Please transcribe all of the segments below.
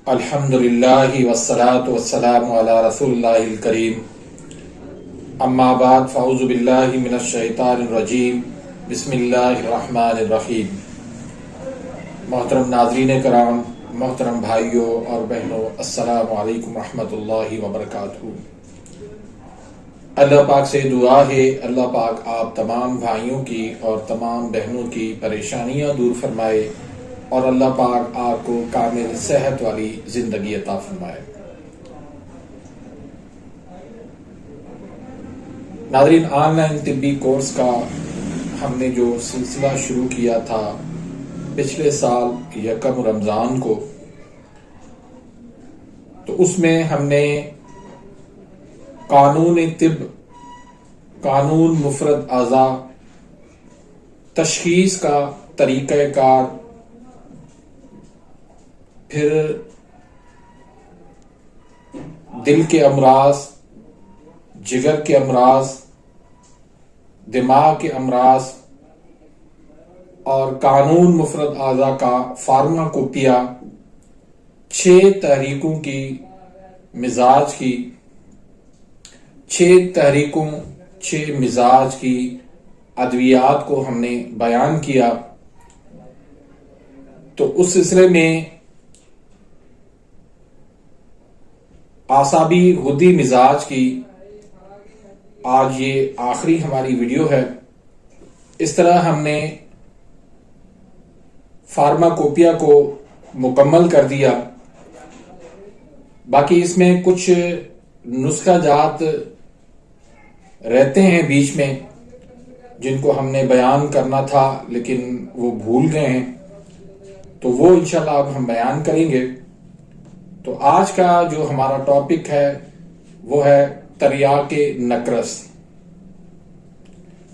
अल्हम्दुलिल्लाहि वस्सलातु वस्सलामु अला रसूलिल्लाहिल करीम। अम्मा बाद फ़अऊज़ु बिल्लाहि मिनश शैतानिर रजीम। बिस्मिल्लाहिर रहमानिर रहीम। मोहतरम नाज़रीन कराम, मोहतरम भाइयों और बहनों, अस्सलामु अलैकुम रहमतुल्लाहि व बरकातुहू। अल्लाह पाक से दुआ है, अल्लाह पाक आप तमाम भाइयों की और तमाम बहनों की परेशानियां दूर फरमाए और अल्लाह पाक आपको कामिल सेहत वाली जिंदगी अता फरमाए। नाज़रीन, ऑनलाइन तिब्बी कोर्स का हमने जो सिलसिला शुरू किया था पिछले साल यकम रमज़ान को, तो उसमें हमने कानून तिब, कानून मुफरद आज़ा, तशखीस का तरीक़ाकार, फिर दिल के अमराज, जिगर के अमराज, दिमाग के अमराज और कानून मुफरद आज़ा का फार्माकोपिया, 6 तहरीकों की मिजाज की, 6 तहरीकों 6 मिजाज की अद्वियात को हमने बयान किया। तो उस सिलसिले में आसाबी गुद्दी मिजाज की आज ये आखिरी हमारी वीडियो है। इस तरह हमने फार्माकोपिया को मुकम्मल कर दिया। बाकी इसमें कुछ नुस्खा जात रहते हैं बीच में जिनको हमने बयान करना था लेकिन वो भूल गए हैं, तो वो इंशाल्लाह अब हम बयान करेंगे। तो आज का जो हमारा टॉपिक है वो है तरियाके नकरस।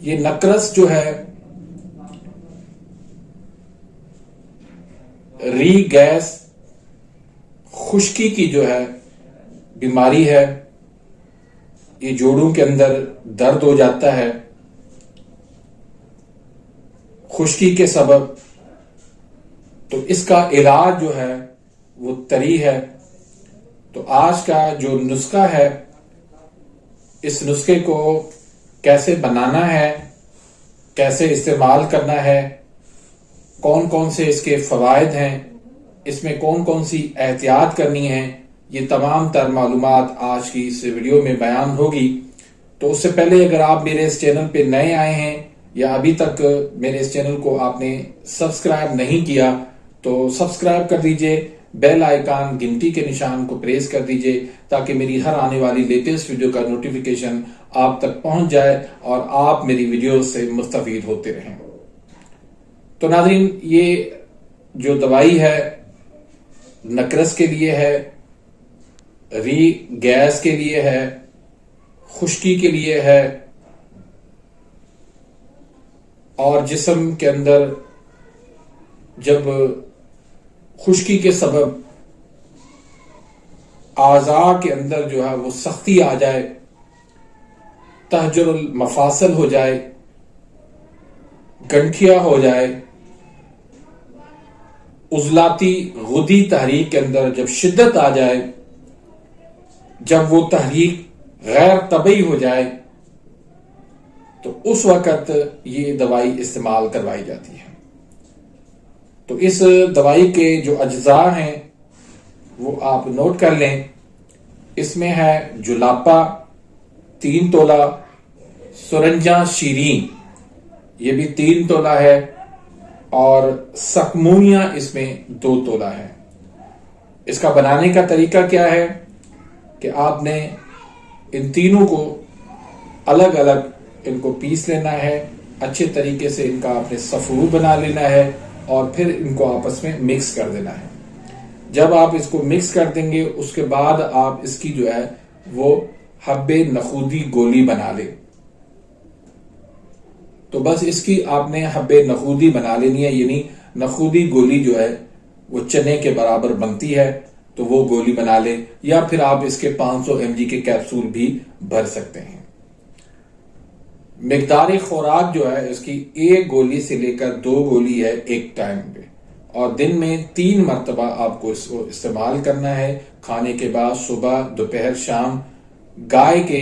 ये नकरस जो है री गैस, खुश्की की जो है बीमारी है। ये जोड़ों के अंदर दर्द हो जाता है खुश्की के सबब। तो इसका इलाज जो है वो तरी है। तो आज का जो नुस्खा है, इस नुस्खे को कैसे बनाना है, कैसे इस्तेमाल करना है, कौन कौन से इसके फवायद हैं, इसमें कौन कौन सी एहतियात करनी है, ये तमाम तर मालूमात आज की इस वीडियो में बयान होगी। तो उससे पहले अगर आप मेरे इस चैनल पे नए आए हैं या अभी तक मेरे इस चैनल को आपने सब्सक्राइब नहीं किया तो सब्सक्राइब कर दीजिए, बेल आइकन घंटी के निशान को प्रेस कर दीजिए ताकि मेरी हर आने वाली लेटेस्ट वीडियो का नोटिफिकेशन आप तक पहुंच जाए और आप मेरी वीडियो से मुस्तफीद होते रहें। तो नाज़रीन, ये जो दवाई है नकरस के लिए है, री गैस के लिए है, खुश्की के लिए है और जिस्म के अंदर जब खुश्की के सबब आज़ा के अंदर जो है वो सख्ती आ जाए, तहजुरुल मफासल हो जाए, गंठिया हो जाए, उजलाती गुदी तहरीक के अंदर जब शिद्दत आ जाए, जब वो तहरीक गैर तबई हो जाए, तो उस वक्त ये दवाई इस्तेमाल करवाई जाती है। तो इस दवाई के जो अज्जा हैं वो आप नोट कर लें। इसमें है जुलापा 3 तोला, सुरंजा शीरीन ये भी 3 तोला है और सकमूनिया इसमें 2 तोला है। इसका बनाने का तरीका क्या है कि आपने इन तीनों को अलग अलग इनको पीस लेना है, अच्छे तरीके से इनका आपने सफूर बना लेना है और फिर इनको आपस में मिक्स कर देना है। जब आप इसको मिक्स कर देंगे उसके बाद आप इसकी जो है वो हब्बे नखूदी गोली बना ले। तो बस इसकी आपने हब्बे नखूदी बना लेनी है, यानी नखूदी गोली जो है वो चने के बराबर बनती है, तो वो गोली बना ले, या फिर आप इसके 500 mg के कैप्सूल भी भर सकते हैं। मिकदार खुराक जो है इसकी 1 गोली से लेकर 2 गोली है एक टाइम पे। और दिन में 3 मरतबा आपको इसको इस्तेमाल करना है, खाने के बाद, सुबह, दोपहर, शाम। गाय के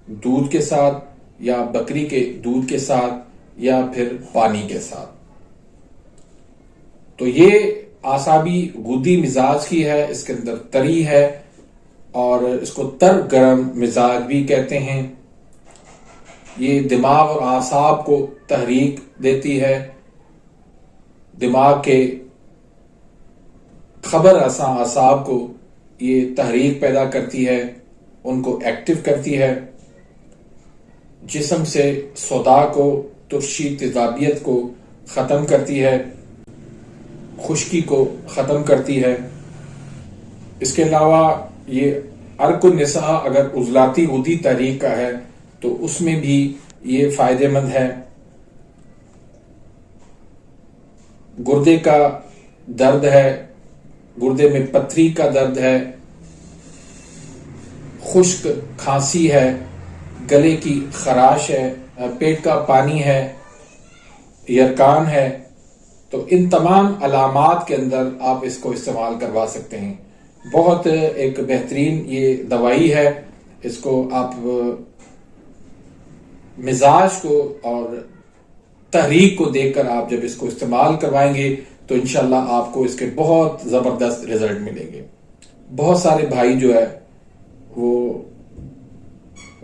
दूध के साथ या बकरी के दूध के साथ या फिर पानी के साथ। तो ये आसाबी गुद्दी मिजाज की है, इसके अंदर तरी है और इसको तर गरम मिजाज भी कहते हैं। ये दिमाग और आसाब को तहरीक देती है, दिमाग के खबर रसा आसाब को ये तहरीक पैदा करती है, उनको एक्टिव करती है। जिस्म से सौदा को, तुर्शी तेजाबियत को खत्म करती है, खुश्की को खत्म करती है। इसके अलावा ये अर्कुन निसा अगर उजलाती गुद्दी तहरीक का है तो उसमें भी ये फायदेमंद है। गुर्दे का दर्द है, गुर्दे में पथरी का दर्द है, खुश्क खांसी है, गले की खराश है, पेट का पानी है, यरकान है, तो इन तमाम अलामात के अंदर आप इसको इस्तेमाल करवा सकते हैं। बहुत एक बेहतरीन ये दवाई है। इसको आप मिजाज को और तहरीक को देखकर आप जब इसको इस्तेमाल करवाएंगे तो इंशाल्लाह आपको इसके बहुत जबरदस्त रिजल्ट मिलेंगे। बहुत सारे भाई जो है वो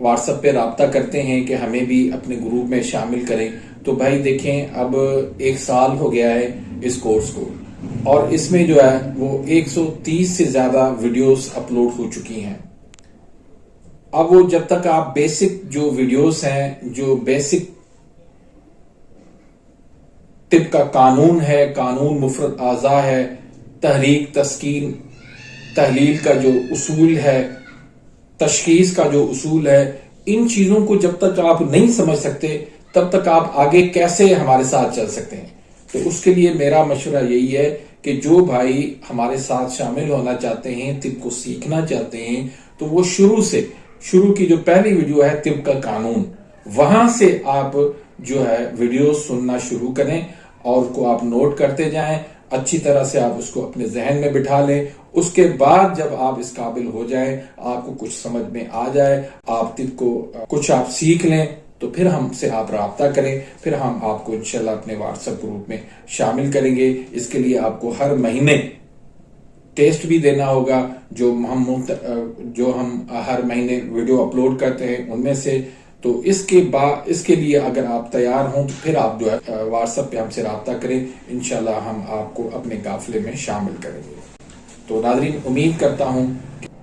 व्हाट्सएप पे राब्ता करते हैं कि हमें भी अपने ग्रुप में शामिल करें। तो भाई देखें, अब 1 साल हो गया है इस कोर्स को और इसमें जो है वो 130 से ज्यादा वीडियोस अपलोड हो चुकी हैं। अब वो जब तक आप बेसिक जो वीडियोस हैं, जो बेसिक तिब का कानून है, कानून मुफरद आज़ा है, तहरीक, तस्कीन, तहलील का जो उसूल है, तशखीस का जो उसूल है, इन चीजों को जब तक आप नहीं समझ सकते तब तक आप आगे कैसे हमारे साथ चल सकते हैं। तो उसके लिए मेरा मशवरा यही है कि जो भाई हमारे साथ शामिल होना चाहते हैं, तिब को सीखना चाहते हैं, तो वो शुरू की जो पहली वीडियो है तिब का कानून, वहां से आप जो है वीडियो सुनना शुरू करें और उसको आप नोट करते जाएं, अच्छी तरह से आप उसको अपने जहन में बिठा लें। उसके बाद जब आप इस काबिल हो जाएं, आपको कुछ समझ में आ जाए, आप तिब को कुछ आप सीख लें, तो फिर हमसे आप राब्ता करें, फिर हम आपको इंशाल्लाह अपने व्हाट्सएप ग्रुप में शामिल करेंगे। इसके लिए आपको हर महीने टेस्ट भी देना होगा, जो हम हर महीने वीडियो अपलोड करते हैं उनमें से। तो इसके लिए अगर आप तैयार हों तो फिर आप जो है व्हाट्सएप पे हमसे राब्ता करें, इंशाल्लाह हम आपको अपने काफिले में शामिल करेंगे। तो नाज़रीन, उम्मीद करता हूं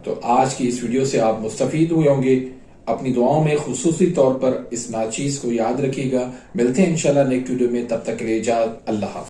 तो आज की इस वीडियो से आप मुस्तफीद हुए होंगे। अपनी दुआओं में खुसूसी तौर पर इस नाचीज को याद रखिएगा। मिलते हैं इंशाल्लाह नेक्स्ट वीडियो में, तब तक के लिए इजाज़त, अल्लाह हाफ़िज़।